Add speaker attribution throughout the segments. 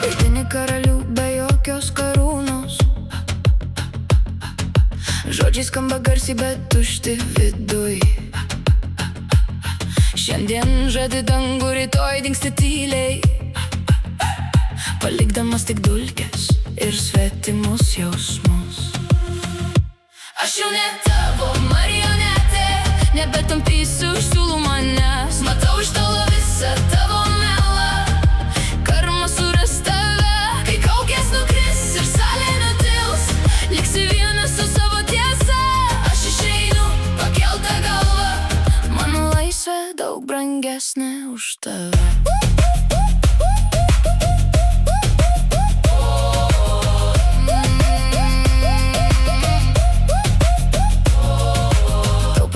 Speaker 1: Vaidini karalių be jokios karūnos. Žodžiai skamba garsiai, bet tušti viduj. Šiandien žadi dangų, rytoj dingsti tyliai, palikdamas tik dulkes ir svetimus jausmus. Aš jau ne tavo marionetė, nebetampysiu už siūlų manęs. Matau iš tolo visą tavo melą, karma suras tave, kai kaukės nukris ir salė nutils. Liksi vienas su savo tiesa, aš išeinu pakelta galva. Mano laisvė daug brangesnė už tave.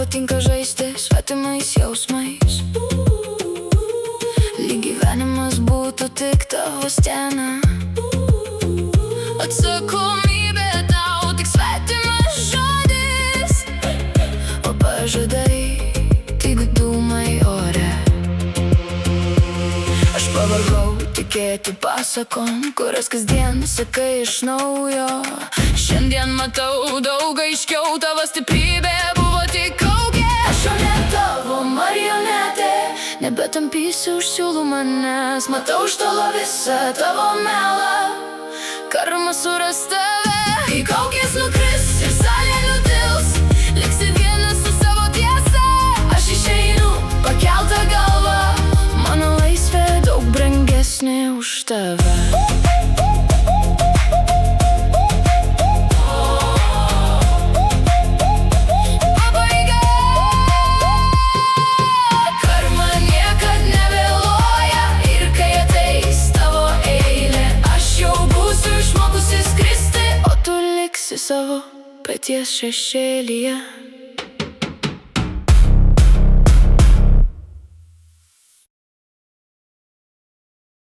Speaker 1: Patinka žaisti svetimais jausmais, lyg gyvenimas būtų tik tavo scena. Atsakomybė tau tik svetimas žodis, o pažadai tik dūmai ore. Aš pavargau tikėti pasakom, kurias kasdien sakai iš naujo. Šiandien matau daug aiškiau, tavo stiprybė buvo tik kaukė. Aš jau ne tavo marionetė, nebetampysiu už siūlų manęs. Matau iš tolo visą tavo melą, karma suras tave, kai kaukės nukris ir salė nutils. Liksi vienas su savo tiesa, aš išeinu pakelta galva. Mano laisvė daug brangesnė už tave. Savo paties šešėlyje.